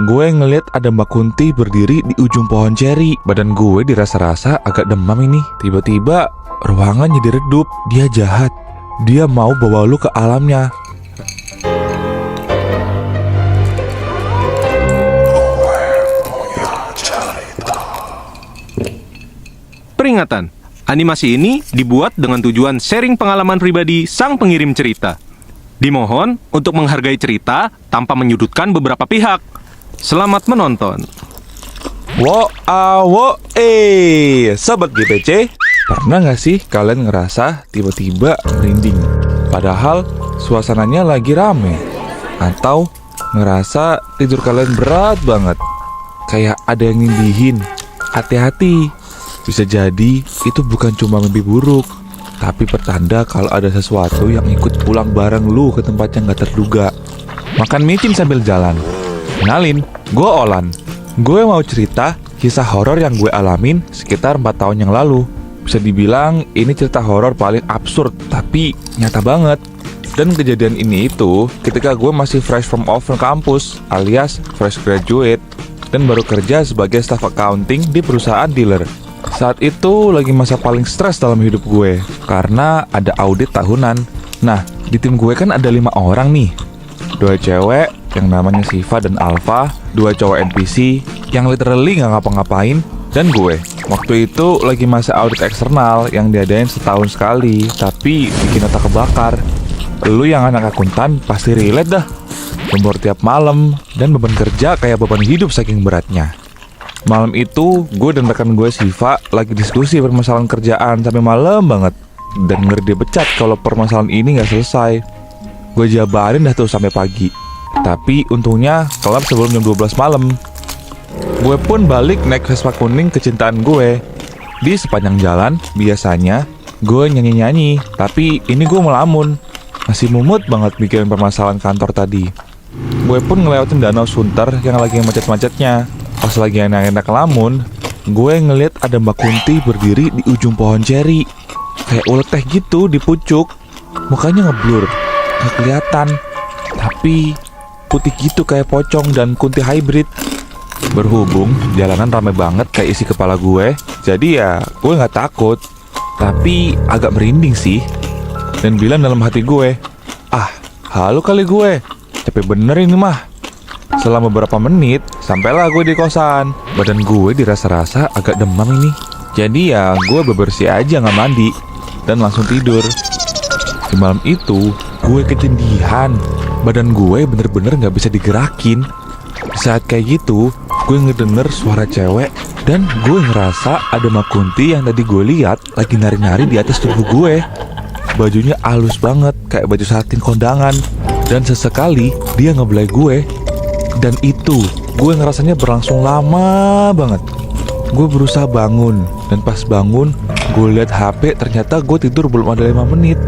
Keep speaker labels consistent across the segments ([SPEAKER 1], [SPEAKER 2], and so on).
[SPEAKER 1] gue ngeliat ada Mbak Kunti berdiri di ujung pohon ceri. Badan gue dirasa-rasa agak demam ini. Tiba-tiba ruangan jadi redup. Dia jahat. Dia mau bawa lu ke alamnya.
[SPEAKER 2] Peringatan, animasi ini dibuat dengan tujuan sharing pengalaman pribadi sang pengirim cerita. Dimohon untuk menghargai cerita tanpa menyudutkan beberapa pihak. Selamat menonton.
[SPEAKER 1] Sobat GPC, pernah gak sih kalian ngerasa tiba-tiba merinding? Padahal suasananya lagi rame. Atau ngerasa tidur kalian berat banget, kayak ada yang nindihin. Hati-hati, bisa jadi itu bukan cuma mimpi buruk, tapi pertanda kalau ada sesuatu yang ikut pulang bareng lu ke tempat yang gak terduga. Makan micin sambil jalan. Kenalin, gue Olan. Gue mau cerita kisah horor yang gue alamin sekitar 4 tahun yang lalu. Bisa dibilang ini cerita horor paling absurd, tapi nyata banget. Dan kejadian ini itu ketika gue masih fresh from off kampus, alias fresh graduate, dan baru kerja sebagai staff accounting di perusahaan dealer. Saat itu lagi masa paling stres dalam hidup gue, karena ada audit tahunan. Nah, di tim gue kan ada 5 orang nih. 2 cewek yang namanya Siva dan Alfa, 2 cowok NPC yang literally gak ngapa-ngapain, dan gue. Waktu itu lagi masa audit eksternal yang diadain setahun sekali, tapi bikin otak kebakar. Lu yang anak akuntan pasti relate dah. Lembur tiap malam, dan beban kerja kayak beban hidup saking beratnya. Malam itu, gue dan rekan gue Siva lagi diskusi permasalahan kerjaan sampai malam banget. Dan ngeri dipecat kalau permasalahan ini gak selesai. Gue jabarin dah tuh sampai pagi. Tapi untungnya kelar sebelum jam 12 malam. Gue pun balik naik Vespa kuning kecintaan gue. Di sepanjang jalan, biasanya gue nyanyi-nyanyi, tapi ini gue melamun. Masih mumut banget mikirin permasalahan kantor tadi. Gue pun ngelewatin danau Sunter yang lagi macet-macetnya. Pas lagi enak-enak lamun, gue ngeliat ada Mbak Kunti berdiri di ujung pohon ceri. Kayak ulet teh gitu di pucuk. Mukanya ngeblur, gak kelihatan, tapi putih gitu kayak pocong dan kunti hybrid. Berhubung jalanan rame banget kayak isi kepala gue, jadi ya gue gak takut, tapi agak merinding sih. Dan bilang dalam hati gue, halu kali gue, capek bener ini mah. Selama beberapa menit, sampailah gue di kosan. Badan gue dirasa-rasa agak demam ini. Jadi ya gue bebersih aja gak mandi, dan langsung tidur. Di malam itu, gue ketindihan. Badan gue bener-bener gak bisa digerakin. Saat kayak gitu, gue ngedenger suara cewek, dan gue ngerasa ada Mbak Kunti yang tadi gue lihat lagi nari-nari di atas tubuh gue. Bajunya halus banget, kayak baju satin kondangan. Dan sesekali dia ngebelai gue. Dan itu, gue ngerasanya berlangsung lama banget. Gue berusaha bangun, dan pas bangun, gue lihat HP, ternyata gue tidur belum ada 5 menit.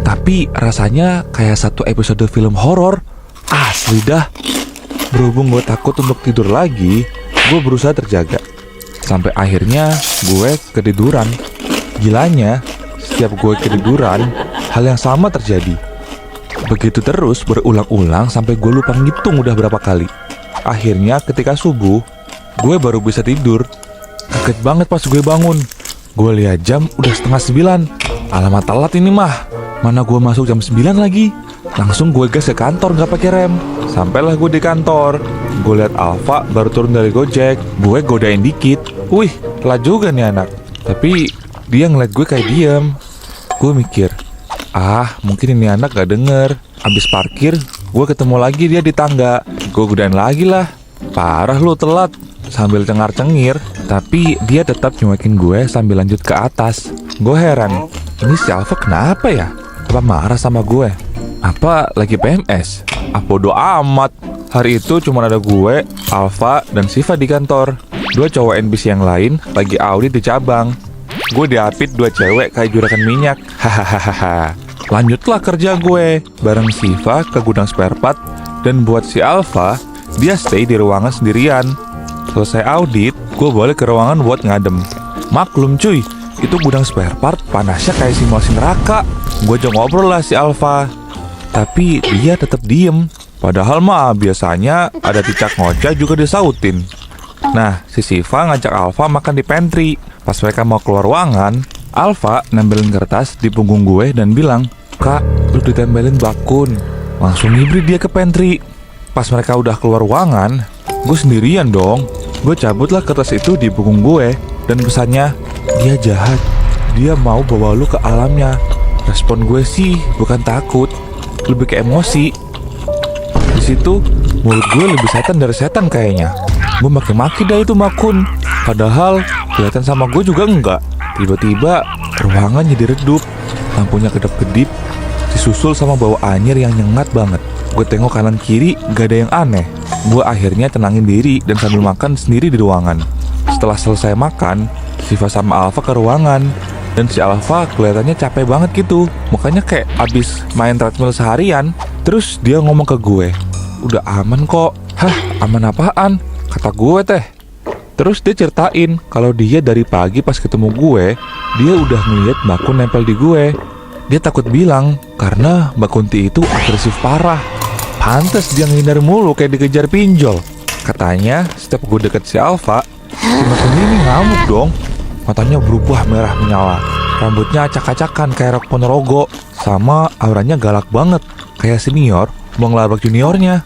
[SPEAKER 1] Tapi rasanya kayak satu episode film horor. Asli dah. Berhubung gue takut untuk tidur lagi, gue berusaha terjaga. Sampai akhirnya gue ketiduran. Gilanya, setiap gue ketiduran, hal yang sama terjadi. Begitu terus berulang-ulang sampai gue lupa ngitung udah berapa kali. Akhirnya ketika subuh, gue baru bisa tidur. Kaget banget pas gue bangun. Gue lihat jam udah 8:30. Alamat telat ini mah. Mana gue masuk jam 9 lagi. Langsung gue gas ke kantor gak pakai rem. Sampailah gue di kantor. Gue lihat Alfa baru turun dari Gojek. Gue godain dikit. Wih, telat juga nih anak. Tapi dia ngeliat gue kayak diem. Gue mikir, mungkin ini anak gak denger. Abis parkir, gue ketemu lagi dia di tangga. Gue godain lagi lah. Parah lu telat. Sambil cengar-cengir. Tapi dia tetap nyuekin gue sambil lanjut ke atas. Gue heran, ini si Alfa kenapa ya? Apa marah sama gue? Apa lagi PMS? Bodo amat. Hari itu cuma ada gue, Alfa, dan Siva di kantor. 2 cowok NPC yang lain lagi audit di cabang. Gue diapit 2 cewek kayak juragan minyak. Hahaha. Lanjutlah kerja gue bareng Siva ke gudang spare part. Dan buat si Alfa, dia stay di ruangan sendirian. Selesai audit, gue balik ke ruangan buat ngadem. Maklum cuy, itu gudang spare part panasnya kayak simulasi neraka. Gue ajak ngobrol lah si Alfa, tapi dia tetap diem. Padahal mah biasanya ada cicak ngoceh juga disautin. Nah, si Siva ngajak Alfa makan di pantry. Pas mereka mau keluar ruangan, Alfa nempelin kertas di punggung gue dan bilang, "Kak, lu ditempelin bakun." Langsung ngibrit dia ke pantry. Pas mereka udah keluar ruangan, gue sendirian dong. Gue cabutlah kertas itu di punggung gue dan pesannya, "Dia jahat. Dia mau bawa lu ke alamnya." Respon gue sih bukan takut, lebih ke emosi. Di situ mulut gue lebih setan dari setan kayaknya. Gue maki-maki dah itu bakun. Padahal kelihatan sama gue juga enggak. Tiba-tiba ruangan jadi redup, lampunya kedap-kedip, disusul sama bau anyir yang nyengat banget. Gue tengok kanan kiri, gak ada yang aneh. Gue akhirnya tenangin diri dan sambil makan sendiri di ruangan. Setelah selesai makan, Siva sama Alfa ke ruangan. Dan si Alfa kelihatannya capek banget gitu. Mukanya kayak abis main treadmill seharian. Terus dia ngomong ke gue, "Udah aman kok." "Hah, aman apaan?" kata gue teh. Terus dia ceritain kalau dia dari pagi pas ketemu gue, dia udah ngeliat Mbak Kun nempel di gue. Dia takut bilang karena Mbak Kunti itu agresif parah. Pantes dia ngindar mulu kayak dikejar pinjol. Katanya setiap gue deket si Alfa, si Mbak Kunti ini ngamuk dong. Matanya berubah merah menyala, rambutnya acak-acakan kayak rok Ponorogo, sama auranya galak banget kayak senior mau ngelabrak juniornya.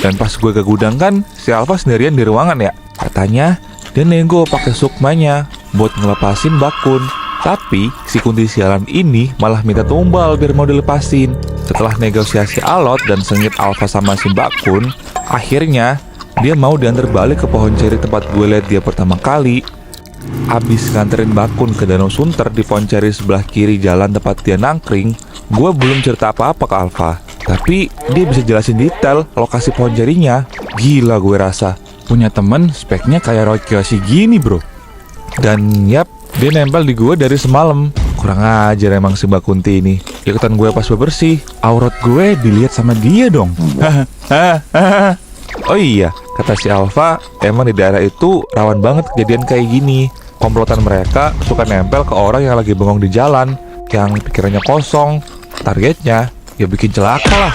[SPEAKER 1] Dan pas gue ke gudang kan, si Alfa sendirian di ruangan ya. Katanya dia nego pakai sukmanya buat ngelepasin bakun. Tapi si Kunti sialan ini malah minta tumbal biar mau dilepasin. Setelah negosiasi alot dan sengit Alfa sama si bakun, akhirnya dia mau diantar balik ke pohon ceri tempat gue liat dia pertama kali. Abis nganterin bakun ke Danau Sunter di pohon ceri sebelah kiri jalan tempat dia nangkring, gue belum cerita apa-apa ke Alfa. Tapi dia bisa jelasin detail lokasi pohon cerinya. Gila gue rasa. Punya temen speknya kayak Roy Kiyoshi gini bro. Dan yap, dia nempel di gue dari semalam. Kurang ajar emang si Mbak Kunti ini. Ikutan gue pas bebersih, aurat gue dilihat sama dia dong. Oh iya, kata si Alfa, emang di daerah itu rawan banget kejadian kayak gini. Komplotan mereka suka nempel ke orang yang lagi bengong di jalan, yang pikirannya kosong. Targetnya ya bikin celaka lah,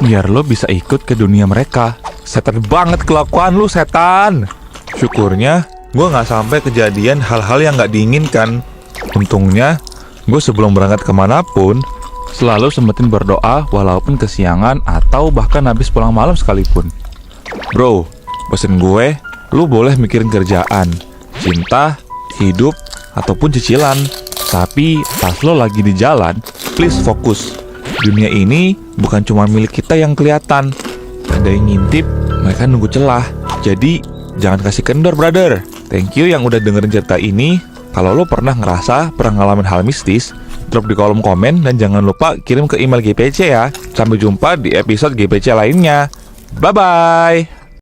[SPEAKER 1] biar lo bisa ikut ke dunia mereka. Setan banget kelakuan lu, setan. Syukurnya gue gak sampai kejadian hal-hal yang gak diinginkan. Untungnya gue sebelum berangkat kemanapun selalu sempetin berdoa walaupun kesiangan atau bahkan habis pulang malam sekalipun. Bro, pesen gue, lu boleh mikirin kerjaan, cinta, hidup, ataupun cicilan. Tapi pas lo lagi di jalan, please fokus. Dunia ini bukan cuma milik kita yang kelihatan. Ada yang ngintip, mereka nunggu celah. Jadi jangan kasih kendor, brother. Thank you yang udah dengerin cerita ini. Kalau lo pernah ngerasa pernah ngalamin hal mistis, drop di kolom komen dan jangan lupa kirim ke email GPC ya. Sampai jumpa di episode GPC lainnya. Bye-bye.